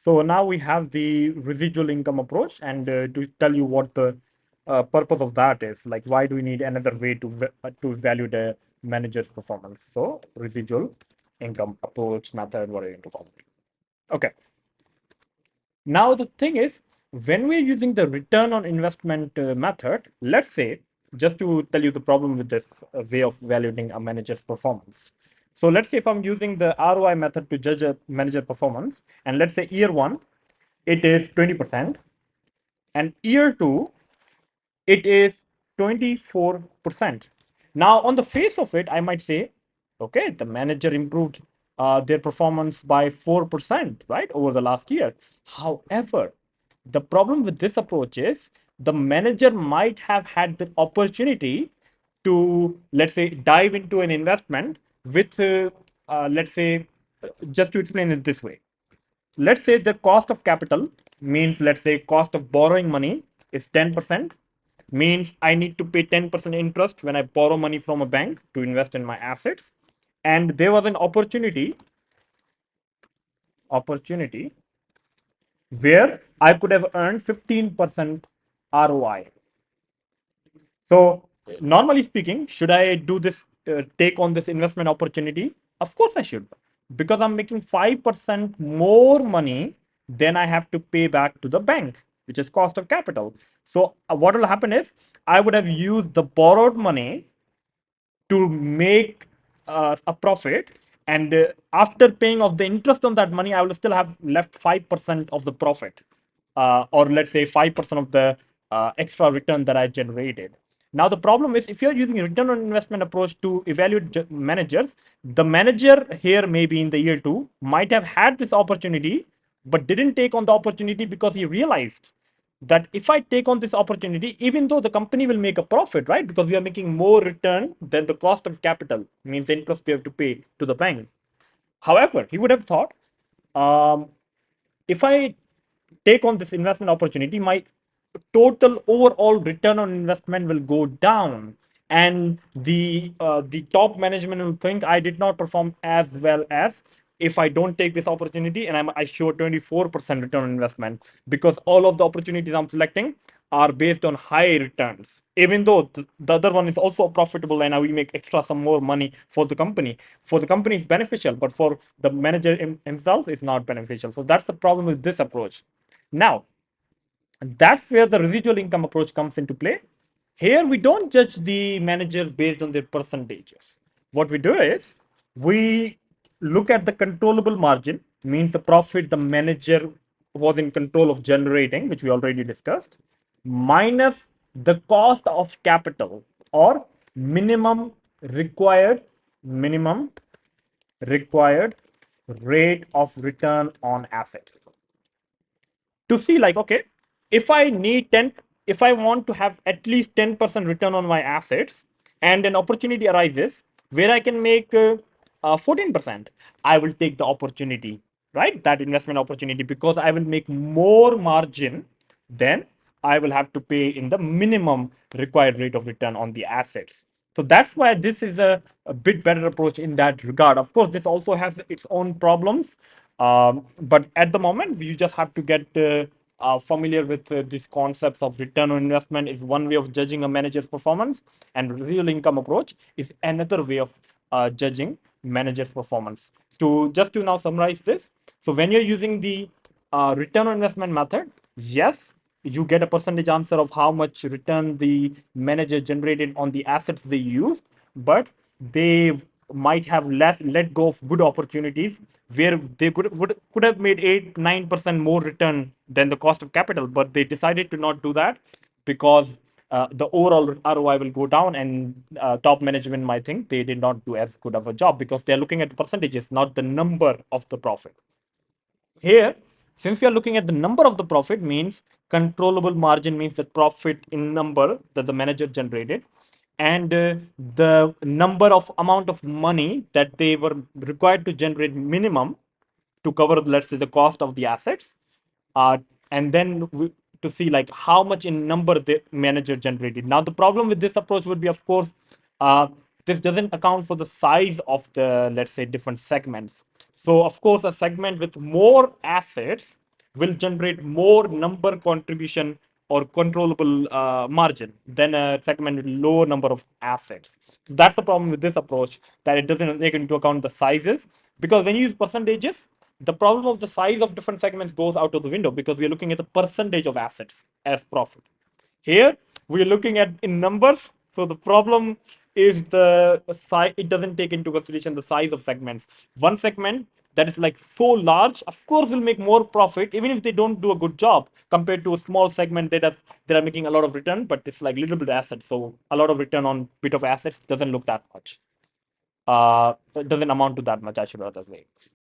So now we have the residual income approach, and to tell you what the purpose of that is, like why do we need another way to evaluate a manager's performance? So residual income approach method, what are you going to call it? Okay. Now the thing is, when we're using the return on investment method, let's say, just to tell you the problem with this way of evaluating a manager's performance. So let's say if I'm using the ROI method to judge a manager performance, and let's say year one, it is 20%, and year two, it is 24%. Now, on the face of it, I might say, okay, the manager improved their performance by 4%, right, over the last year. However, the problem with this approach is the manager might have had the opportunity to, let's say, dive into an investment with, let's say, just to explain it this way, let's say the cost of capital means, let's say cost of borrowing money is 10%, means I need to pay 10% interest when I borrow money from a bank to invest in my assets. And there was an opportunity where I could have earned 15% ROI. So, normally speaking, should I do this, take on this investment opportunity? Of course, I should, because I'm making 5% more money than I have to pay back to the bank, which is cost of capital. So, what will happen is I would have used the borrowed money to make a profit, and after paying off the interest on that money, I will still have left 5% of the profit, or let's say 5% of the extra return that I generated. Now the problem is, if you're using a return on investment approach to evaluate managers, the manager here maybe in the year two might have had this opportunity but didn't take on the opportunity because he realized that if I take on this opportunity, even though the company will make a profit, right? Because we are making more return than the cost of capital, means the interest we have to pay to the bank. However, he would have thought, um, if I take on this investment opportunity, my total overall return on investment will go down, and the top management will think I did not perform as well as if I don't take this opportunity and I show 24% return on investment, because all of the opportunities I'm selecting are based on high returns, even though the other one is also profitable and we make extra some more money for the company. For the company it's beneficial, but for the manager himself it's not beneficial. So that's the problem with this approach. Now, that's where the residual income approach comes into play. Here, we don't judge the manager based on their percentages. What we do is we look at the controllable margin, means the profit the manager was in control of generating, which we already discussed, minus the cost of capital, or minimum required minimum required rate of return on assets, to see like, okay, if I need 10, if I want to have at least 10% return on my assets, and an opportunity arises where I can make 14%, I will take the opportunity, right? That investment opportunity, because I will make more margin than I will have to pay in the minimum required rate of return on the assets. So that's why this is a bit better approach in that regard. Of course, this also has its own problems, but at the moment, you just have to get familiar with these concepts of return on investment is one way of judging a manager's performance, and residual income approach is another way of judging manager's performance. To just to now summarize this, so when you're using the return on investment method, yes, you get a percentage answer of how much return the manager generated on the assets they used, but they might have let go of good opportunities where they could have made 8-9% more return than the cost of capital, but they decided to not do that because the overall ROI will go down, and top management might think they did not do as good of a job because they're looking at the percentages, not the number of the profit. Here, since we are looking at the number of the profit, means controllable margin means the profit in number that the manager generated, and the number of amount of money that they were required to generate minimum to cover, let's say, the cost of the assets, uh, and then to see like how much in number the manager generated. Now the problem with this approach would be, of course, uh, this doesn't account for the size of the, let's say, different segments. So of course, a segment with more assets will generate more number contribution or controllable margin than a segment with lower number of assets. So that's the problem with this approach, that it doesn't take into account the sizes. Because when you use percentages, the problem of the size of different segments goes out of the window, because we are looking at the percentage of assets as profit. Here, we're looking at in numbers. So the problem is the size. It doesn't take into consideration the size of segments. One segment that is like so large, of course, will make more profit, even if they don't do a good job, compared to a small segment that are making a lot of return, but it's like little bit of assets. So a lot of return on bit of assets doesn't look that much. It doesn't amount to that much, I should rather say.